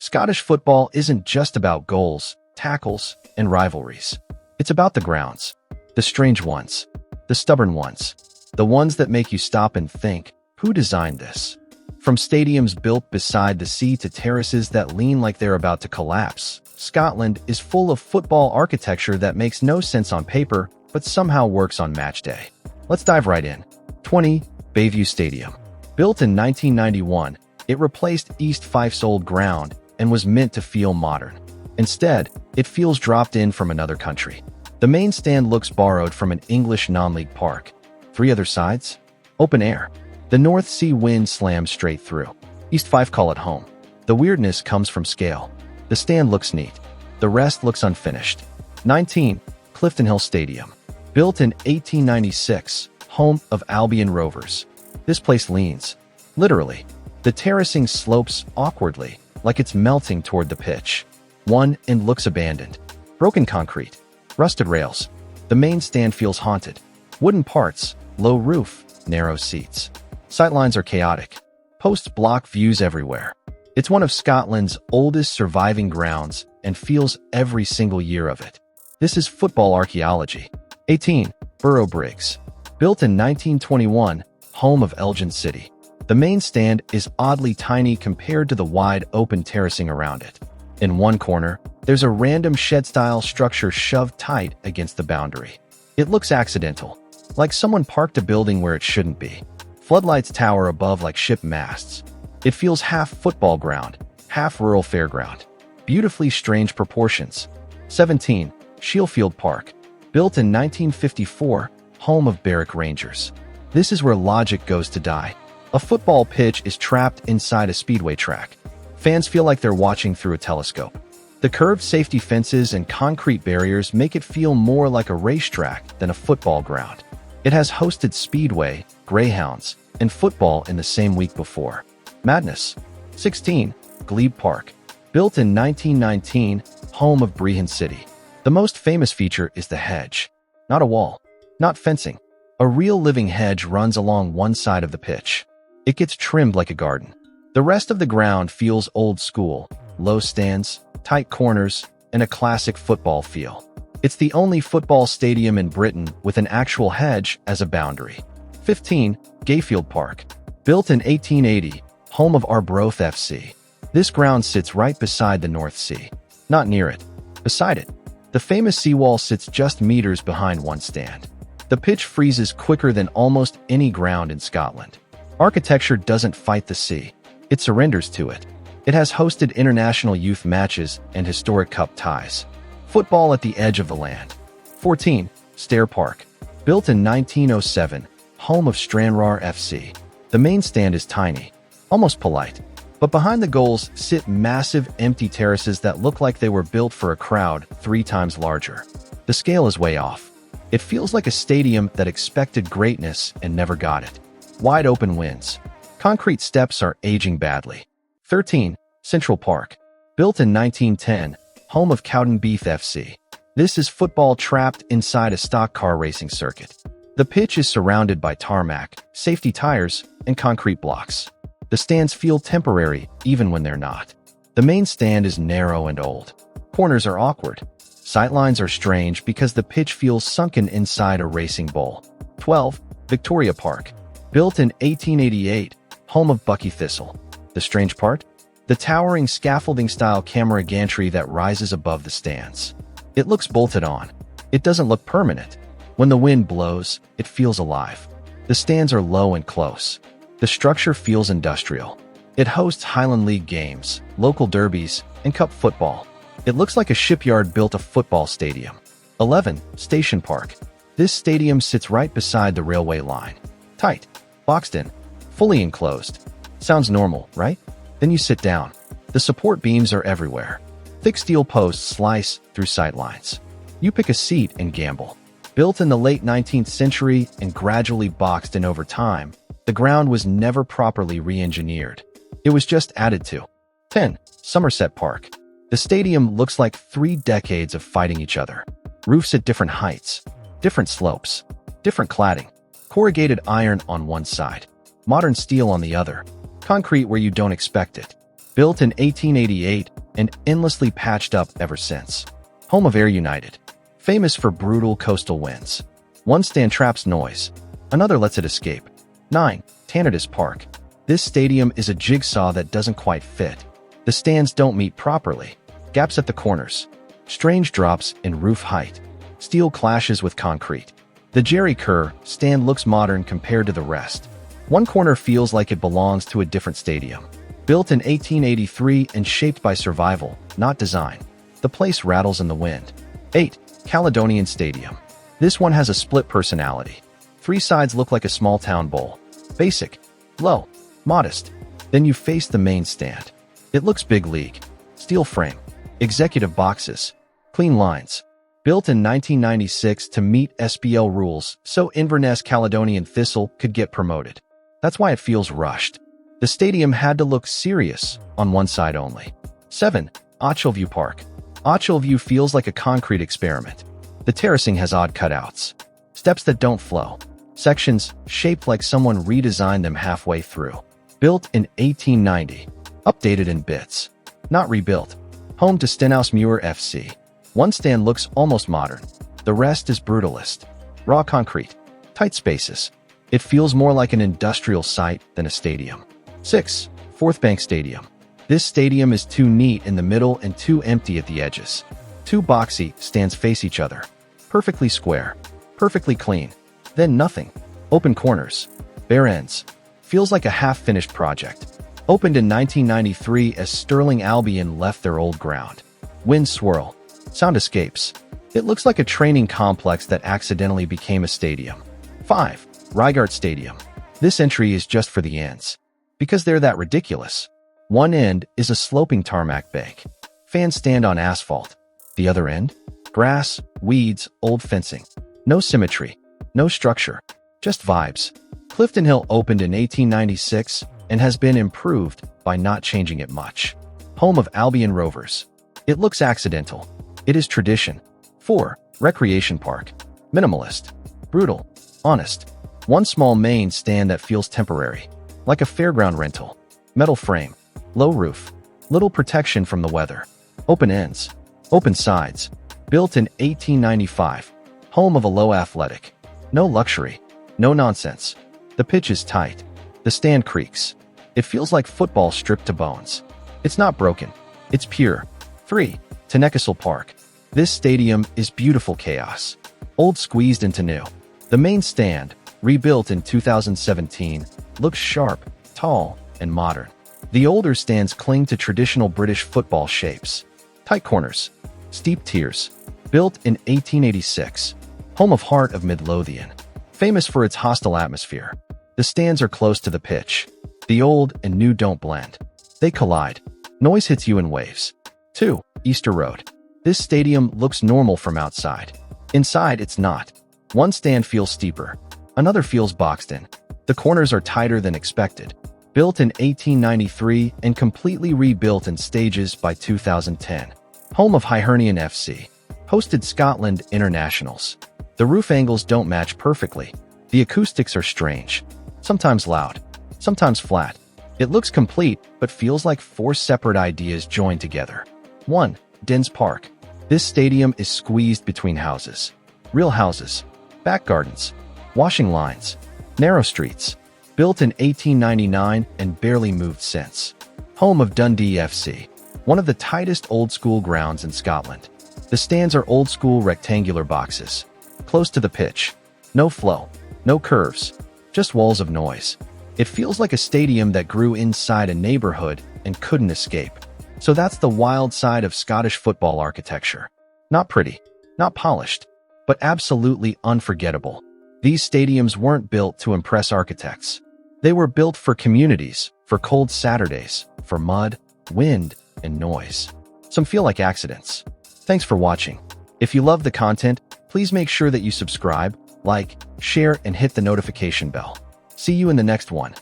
Scottish football isn't just about goals, tackles, and rivalries. It's about the grounds. The strange ones. The stubborn ones. The ones that make you stop and think, who designed this? From stadiums built beside the sea to terraces that lean like they're about to collapse, Scotland is full of football architecture that makes no sense on paper, but somehow works on match day. Let's dive right in. 20. Bayview Stadium. Built in 1991, it replaced East Fife's old ground and was meant to feel modern. Instead, it feels dropped in from another country. The main stand looks borrowed from an English non-league park. 3 other sides? Open air. The North Sea wind slams straight through. East Fife call it home. The weirdness comes from scale. The stand looks neat. The rest looks unfinished. 19. Clifton Hill Stadium. Built in 1896, home of Albion Rovers. This place leans. Literally. The terracing slopes awkwardly, like it's melting toward the pitch. One end looks abandoned. Broken concrete. Rusted rails. The main stand feels haunted. Wooden parts, low roof, narrow seats. Sightlines are chaotic. Posts block views everywhere. It's one of Scotland's oldest surviving grounds and feels every single year of it. This is football archaeology. 18. Boroughbriggs. Built in 1921, home of Elgin City. The main stand is oddly tiny compared to the wide open terracing around it. In one corner, there's a random shed-style structure shoved tight against the boundary. It looks accidental, like someone parked a building where it shouldn't be. Floodlights tower above like ship masts. It feels half football ground, half rural fairground. Beautifully strange proportions. 17. Sheffield Park. Built in 1954, home of Berwick Rangers. This is where logic goes to die. A football pitch is trapped inside a speedway track. Fans feel like they're watching through a telescope. The curved safety fences and concrete barriers make it feel more like a racetrack than a football ground. It has hosted speedway, greyhounds, and football in the same week before. Madness. 16. Glebe Park. Built in 1919, home of Brehon City. The most famous feature is the hedge. Not a wall. Not fencing. A real living hedge runs along one side of the pitch. It gets trimmed like a garden. The rest of the ground feels old school, low stands, tight corners, and a classic football feel. It's the only football stadium in Britain with an actual hedge as a boundary. 15. Gayfield Park. Built in 1880, home of Arbroath FC. This ground sits right beside the North Sea. Not near it. Beside it. The famous seawall sits just meters behind one stand. The pitch freezes quicker than almost any ground in Scotland. Architecture doesn't fight the sea. It surrenders to it. It has hosted international youth matches and historic cup ties. Football at the edge of the land. 14. Stair Park. Built in 1907, home of Stranraer FC. The main stand is tiny, almost polite. But behind the goals sit massive empty terraces that look like they were built for a crowd 3 times larger. The scale is way off. It feels like a stadium that expected greatness and never got it. Wide open wins. Concrete steps are aging badly. 13. Central Park. Built in 1910, home of Cowden Beath FC. This is football trapped inside a stock car racing circuit. The pitch is surrounded by tarmac, safety tires, and concrete blocks. The stands feel temporary, even when they're not. The main stand is narrow and old. Corners are awkward. Sightlines are strange because the pitch feels sunken inside a racing bowl. 12. Victoria Park. Built in 1888, home of Bucky Thistle. The strange part? The towering scaffolding-style camera gantry that rises above the stands. It looks bolted on. It doesn't look permanent. When the wind blows, it feels alive. The stands are low and close. The structure feels industrial. It hosts Highland League games, local derbies, and cup football. It looks like a shipyard built a football stadium. 11. Station Park. This stadium sits right beside the railway line. Tight. Boxed in. Fully enclosed. Sounds normal, right? Then you sit down. The support beams are everywhere. Thick steel posts slice through sightlines. You pick a seat and gamble. Built in the late 19th century and gradually boxed in over time, the ground was never properly re-engineered. It was just added to. 10. Somerset Park. The stadium looks like 3 decades of fighting each other. Roofs at different heights, different slopes, different cladding. Corrugated iron on one side, modern steel on the other. Concrete where you don't expect it. Built in 1888, and endlessly patched up ever since. Home of Air United. Famous for brutal coastal winds. One stand traps noise, another lets it escape. 9. Disastrous Park. This stadium is a jigsaw that doesn't quite fit. The stands don't meet properly. Gaps at the corners. Strange drops in roof height. Steel clashes with concrete. The Jerry Kerr stand looks modern compared to the rest. One corner feels like it belongs to a different stadium. Built in 1883 and shaped by survival, not design. The place rattles in the wind. 8. Caledonian Stadium. This one has a split personality. 3 sides look like a small town bowl. Basic, low, modest. Then you face the main stand. It looks big league. Steel frame. Executive boxes. Clean lines. Built in 1996 to meet SBL rules so Inverness Caledonian Thistle could get promoted. That's why it feels rushed. The stadium had to look serious on one side only. 7. Ochilview Park. Ochilview feels like a concrete experiment. The terracing has odd cutouts. Steps that don't flow. Sections shaped like someone redesigned them halfway through. Built in 1890. Updated in bits. Not rebuilt. Home to Stenhousemuir FC. One stand looks almost modern. The rest is brutalist. Raw concrete. Tight spaces. It feels more like an industrial site than a stadium. 6. Forthbank Stadium. This stadium is too neat in the middle and too empty at the edges. 2 boxy stands face each other. Perfectly square. Perfectly clean. Then nothing. Open corners. Bare ends. Feels like a half-finished project. Opened in 1993 as Stirling Albion left their old ground. Wind swirl. Sound escapes. It looks like a training complex that accidentally became a stadium. 5. Reigart Stadium. This entry is just for the ends. Because they're that ridiculous. One end is a sloping tarmac bank. Fans stand on asphalt. The other end? Grass, weeds, old fencing. No symmetry. No structure. Just vibes. Clifton Hill opened in 1896 and has been improved by not changing it much. Home of Albion Rovers. It looks accidental. It is tradition. 4. Recreation Park. Minimalist. Brutal. Honest. One small main stand that feels temporary. Like a fairground rental. Metal frame. Low roof. Little protection from the weather. Open ends. Open sides. Built in 1895. Home of a low athletic. No luxury. No nonsense. The pitch is tight. The stand creaks. It feels like football stripped to bones. It's not broken. It's pure. 3. Tinecastle Park. This stadium is beautiful chaos. Old squeezed into new. The main stand, rebuilt in 2017, looks sharp, tall, and modern. The older stands cling to traditional British football shapes. Tight corners. Steep tiers. Built in 1886. Home of Heart of Midlothian. Famous for its hostile atmosphere. The stands are close to the pitch. The old and new don't blend. They collide. Noise hits you in waves. 2. Easter Road. This stadium looks normal from outside. Inside, it's not. One stand feels steeper. Another feels boxed in. The corners are tighter than expected. Built in 1893 and completely rebuilt in stages by 2010. Home of Hibernian FC. Hosted Scotland internationals. The roof angles don't match perfectly. The acoustics are strange. Sometimes loud. Sometimes flat. It looks complete, but feels like 4 separate ideas joined together. 1. Dens Park. This stadium is squeezed between houses. Real houses. Back gardens. Washing lines. Narrow streets. Built in 1899 and barely moved since. Home of Dundee FC. One of the tightest old-school grounds in Scotland. The stands are old-school rectangular boxes. Close to the pitch. No flow. No curves. Just walls of noise. It feels like a stadium that grew inside a neighborhood and couldn't escape. So that's the wild side of Scottish football architecture. Not pretty. Not polished. But absolutely unforgettable. These stadiums weren't built to impress architects. They were built for communities, for cold Saturdays, for mud, wind, and noise. Some feel like accidents. Thanks for watching. If you love the content, please make sure that you subscribe, like, share, and hit the notification bell. See you in the next one.